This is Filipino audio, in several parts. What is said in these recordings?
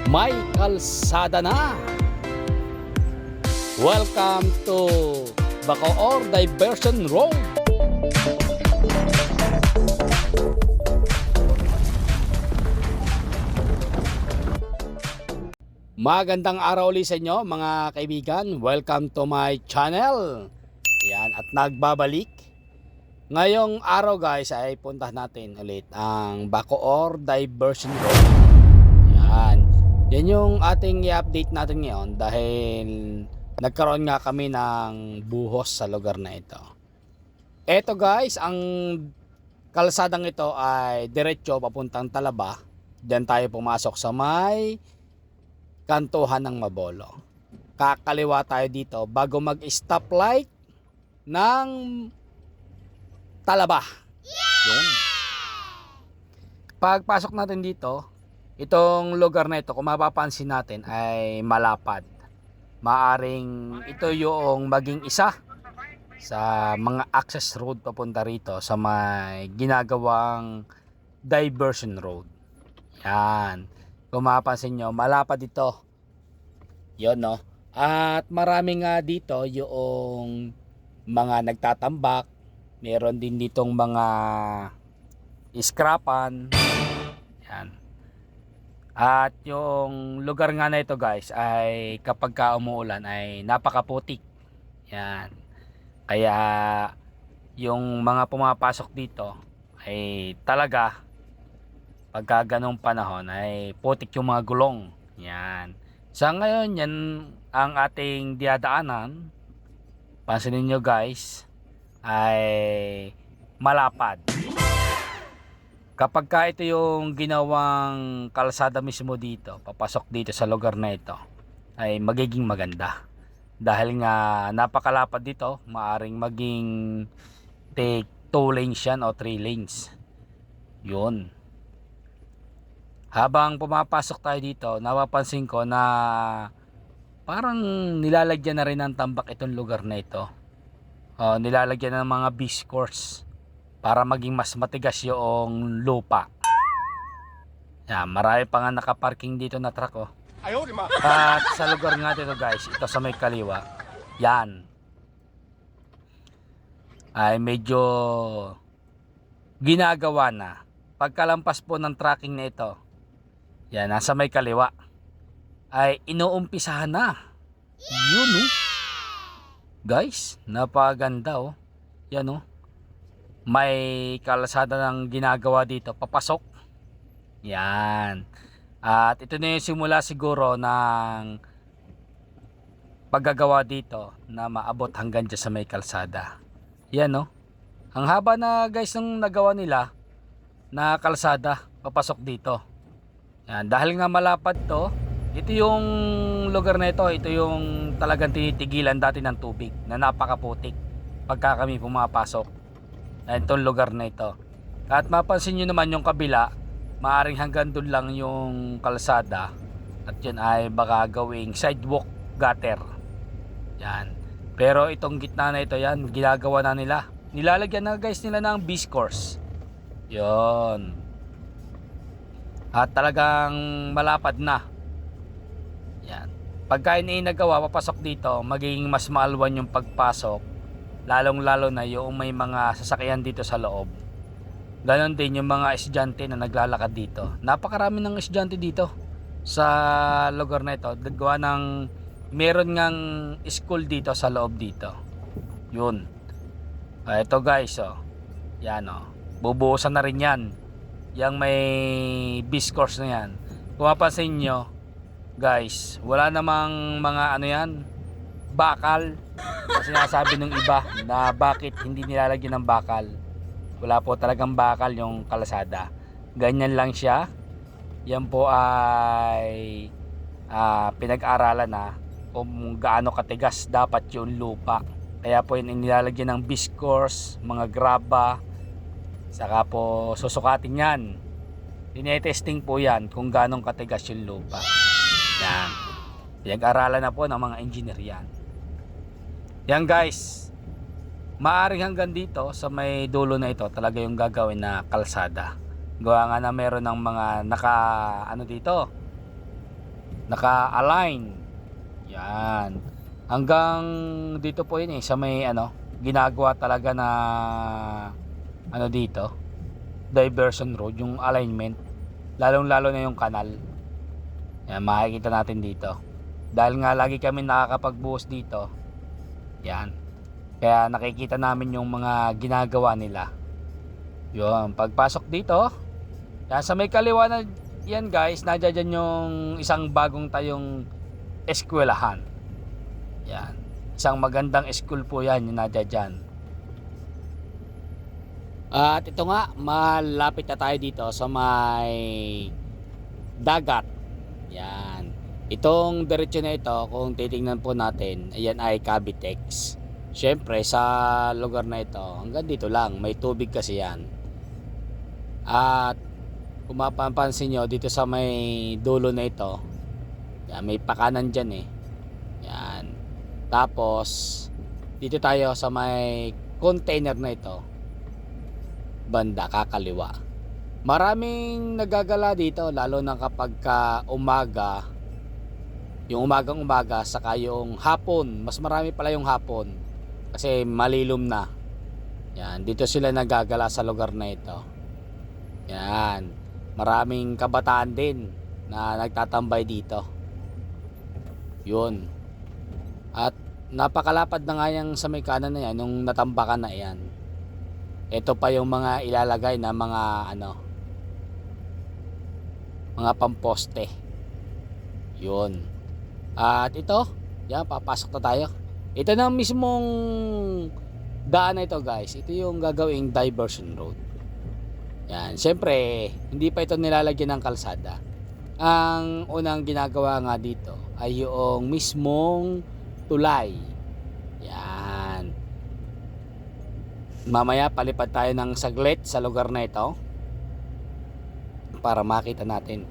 may kalsada na. Welcome to Bacoor Diversion Road. Magandang araw ulit sa inyo mga kaibigan. Welcome to my channel. Yan, at nagbabalik. Ngayong araw guys ay puntahan natin ulit ang Bacoor Diversion Road. Yan. Yan yung ating i-update natin ngayon dahil nagkaroon nga kami ng buhos sa lugar na ito. Ito guys, ang kalsadang ito ay diretso papuntang Talaba. Diyan tayo pumasok sa may kantuhan ng Mabolo. Kakaliwa tayo dito bago mag-stoplight ng Talaba. Yun. Pagpasok natin dito, itong lugar na ito, kung mapapansin natin, ay malapad. Maaring ito yung maging isa sa mga access road papunta rito sa may ginagawang diversion road. Yan. Kung mapapansin nyo, malapad ito. Yun, no? At marami nga dito yung mga nagtatambak. Meron din ditong mga iskrapan. Yan. At yung lugar nga na ito guys ay kapag ka umuulan ay napakaputik. Yan. Kaya yung mga pumapasok dito ay talaga pagka ganong panahon ay putik yung mga gulong. Yan. Sa ngayon, yan ang ating diadaanan. Pansinin nyo guys, ay malapad. Kapag ka ito yung ginawang kalsada mismo dito, papasok dito sa lugar na ito, ay magiging maganda. Dahil nga napakalapad dito, maaring maging take 2 lanes yan o 3 lanes. Yun. Habang pumapasok tayo dito, napapansin ko na parang nilalagyan na rin ng tambak itong lugar na ito. Nilalagyan ng mga biscourse para maging mas matigas yung lupa. Yan, marami pa nga nakaparking dito na truck. At sa lugar nga dito guys, ito sa may kaliwa, yan ay medyo ginagawa na. Pagkalampas po ng tracking na ito, yan, nasa may kaliwa, ay inuumpisahan na. Yun, guys, napaganda Yan, may kalsada ng ginagawa dito papasok. Yan. At ito na yung simula siguro ng paggagawa dito na maabot hanggang dyan sa may kalsada. Yan, ang haba na guys ng nagawa nila na kalsada papasok dito. Yan, dahil nga malapad to, ito yung lugar na ito yung talagang tinitigilan dati ng tubig na napakaputik pagka kami pumapasok na itong lugar na ito. At mapansin nyo naman yung kabila, maaring hanggang doon lang yung kalsada at yun ay baka gawing sidewalk gutter. Yan. Pero itong gitna na ito, yan, ginagawa na nila. Nilalagyan na guys nila ng biscourse. Yun. At talagang malapad na. Yan. Pagka nagawa papasok dito, magiging mas maalwan yung pagpasok. Lalong lalo na yung may mga sasakyan dito sa loob. Ganon din yung mga estudyante na naglalakad dito. Napakarami ng estudyante dito sa lugar na ito. Gawa ng meron ngang school dito sa loob dito. Yun. Ito guys, yan, bubuhusan na rin yan. Yang may biscourse na yan. Kung mapansin nyo guys, wala namang mga yan, bakal. Kasi sinasabi nung iba na bakit hindi nilalagyan ng bakal. Wala po talagang bakal yung kalsada. Ganyan lang siya. Yan po ay pinag-aralan na kung gaano katigas dapat yung lupa. Kaya po yun nilalagyan ng biscourse, mga graba. Saka po susukatin yan. Tinetesting po yan kung ganong katigas yung lupa. Yan. Pinag-aralan na po ng mga engineer yan. Yan guys. Maaring hanggang dito sa may dulo na ito talaga yung gagawin na kalsada. Gawa nga na meron ng mga dito naka-align. Yan. Hanggang dito po yun sa may ginagawa talaga na dito, diversion road, yung alignment. Lalong-lalo na yung kanal. Yan, makikita natin dito. Dahil nga lagi kami nakakapagbuhos dito. Yan. Kaya nakikita namin yung mga ginagawa nila. Yun, pagpasok dito, yan sa may kaliwa na yan guys, nandiyan dyan yung isang bagong tayong eskwelahan. Yan. Isang magandang school po yan yung nandiyan dyan. At ito nga, malapit na tayo dito sa may dagat. Yan. Itong diretsyo na ito, kung titingnan po natin, ayan ay Cavitex. Siyempre sa lugar na ito, hanggang dito lang, may tubig kasi yan. At kung mapapansin nyo, dito sa may dulo na ito, yan, may pakanan dyan Yan. Tapos, dito tayo sa may container na ito, banda kakaliwa. Maraming nagagala dito, lalo na kapag umaga, yung umagang-umaga, saka yung hapon. Mas marami pala yung hapon kasi malilom na. Yan, dito sila nagagala sa lugar na ito. Yan, maraming kabataan din na nagtatambay dito. Yun. At napakalapad na nga yung sa may kanan na yan, nung natambakan na yan. Ito pa yung mga ilalagay na mga mga pamposte. Yun. At ito, yan, papasok na tayo. Ito na mismong daan na ito guys. Ito yung gagawing diversion road. Yan, syempre hindi pa ito nilalagyan ng kalsada. Ang unang ginagawa nga dito ay yung mismong tulay. Yan. Mamaya palipad tayo ng saglit sa lugar na ito para makita natin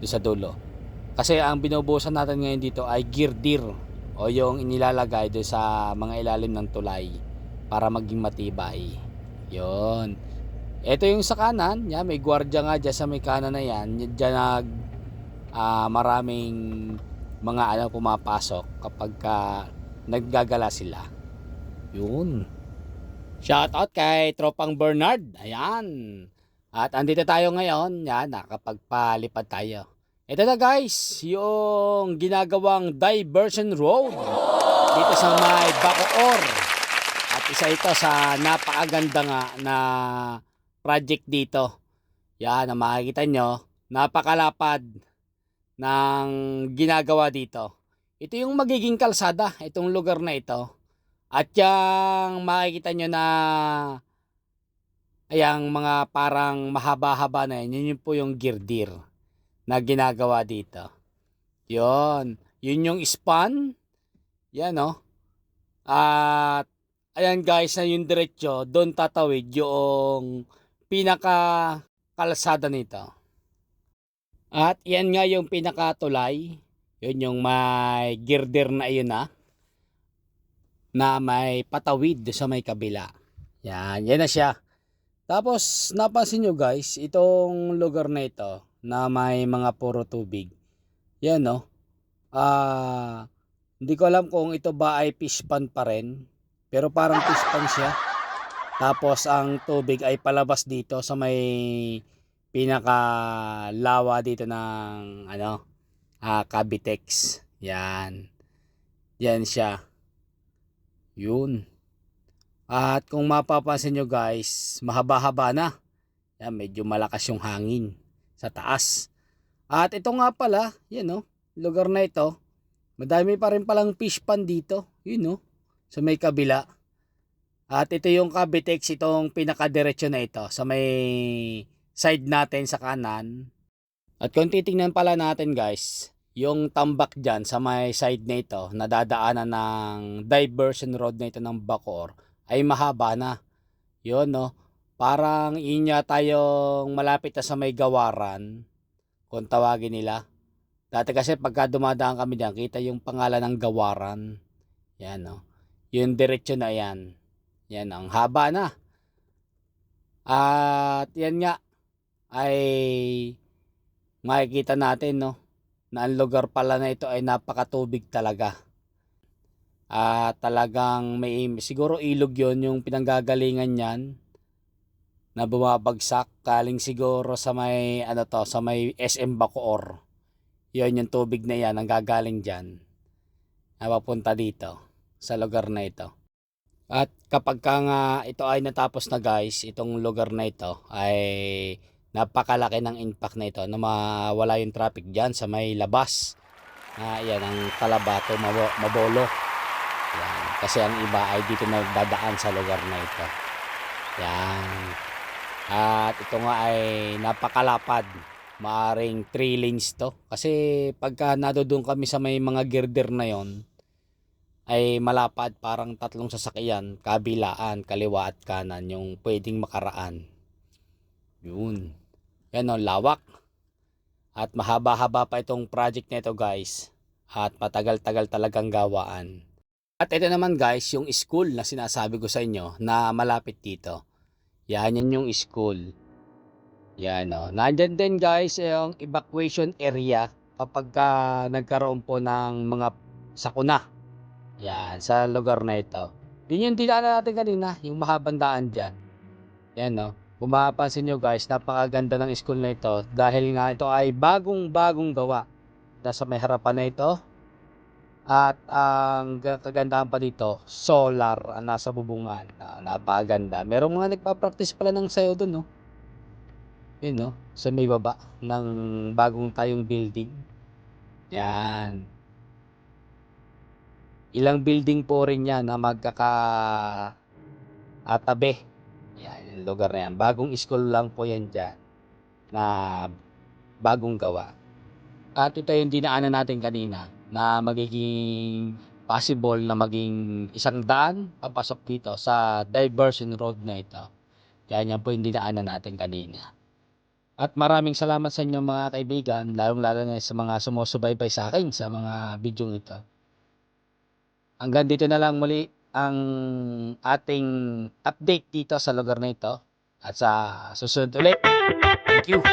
doon sa dulo. Kasi ang binubuhusan natin ngayon dito ay girdir o yung inilalagay doon sa mga ilalim ng tulay para maging matibay. Yon. Ito yung sa kanan, may gwardiya nga dyan sa may kanan na yan. Diyan maraming mga pumapasok kapag naggagala sila. Yun. Shout out kay Tropang Bernard. Ayan. At andito tayo ngayon. Yan, nakapagpalipad tayo. Ito na guys, yung ginagawang diversion road dito sa may Bacoor. At isa ito sa napakaganda nga na project dito. Yan, ang makikita nyo, napakalapad ng ginagawa dito. Ito yung magiging kalsada, itong lugar na ito. At yung makikita nyo na ayang mga parang mahaba-haba na yun po yung girdir na ginagawa dito. Yun yung span. Yan At ayan guys, na yung diretsyo, doon tatawid yung pinaka kalsada nito. At yan nga yung pinakatulay. Yun yung may girder na iyon na may patawid sa may kabila. Yan na siya. Tapos napansin nyo guys, itong lugar na ito na may mga puro tubig. Yan hindi ko alam kung ito ba ay fish pond pa rin. Pero parang fish pond siya. Tapos ang tubig ay palabas dito sa may pinaka lawa dito ng Cavitex. Yan siya. Yun. At kung mapapansin nyo guys, mahaba-haba na. Yan, medyo malakas yung hangin sa taas. At ito nga pala, lugar na ito, madami pa rin palang fish pond dito. Yun sa may kabila. At ito yung Cavitex, itong pinakadiretso na ito sa may side natin sa kanan. At kung titingnan pala natin guys, yung tambak dyan sa may side na ito, nadadaanan ng diversion road na ito ng Bacoor, ay mahaba na. Yun parang inya tayong malapit na sa may Gawaran, kung tawagin nila. Dati kasi pagka dumadaan kami diyan, kita yung pangalan ng Gawaran. Yan yung diretsyo na yan. Yan, ang haba na. At yan nga ay makikita natin na ang lugar pala na ito ay napakatubig talaga. Talagang may siguro ilog yon yung pinanggagalingan niyan na bumabagsak galing siguro sa may sa may SM Bacoor. Yon yung tubig na yan ang gagaling diyan na papunta dito sa lugar na ito. At kapag ka nga ito ay natapos na guys, itong lugar na ito ay napakalaki ng impact na ito na mawala yung traffic dyan sa may labas. Yan ang Talabato, Mabolo. Yan. Kasi ang iba ay dito nagdadaan sa lugar na ito. Yan. At ito nga ay napakalapad. Maaring 3 lanes to. Kasi pagka nadoon kami sa may mga girder na yon ay malapad, parang 3 sasakyan, kabilaan, kaliwa at kanan yung pwedeng makaraan. Yun. Yan o, lawak. At mahaba-haba pa itong project na ito guys. At matagal-tagal talagang gawaan. At ito naman guys, yung school na sinasabi ko sa inyo na malapit dito. Yan yung school. Yan o. Nandyan din guys yung evacuation area kapag nagkaroon po ng mga sakuna. Yan, sa lugar na ito. Yun yung dinaanan natin kanina, yung mahabang daan dyan. Yan no. Kung mapapansin nyo guys, napakaganda ng school na ito dahil nga ito ay bagong-bagong gawa. Nasa may harapan na ito. At ang kagandahan pa dito, solar ang nasa bubungan. Napakaganda. Merong mga nagpa-practice pala ng sayo dun, no? Yun, no? Sa may baba ng bagong tayong building. Yan. Ilang building po rin yan na magkakatabi. Yan, yung lugar na yan. Bagong school lang po yan dyan na bagong gawa. At ito yung dinaanan natin kanina na magiging possible na maging isang daan papasok dito sa diversion road na ito. Yan po yung dinaanan natin kanina. At maraming salamat sa inyo mga kaibigan, lalong-lalo na sa mga sumusubaybay sa akin sa mga video ito. Hanggang dito na lang muli ang ating update dito sa lugar na ito. At sa susunod ulit. Thank you.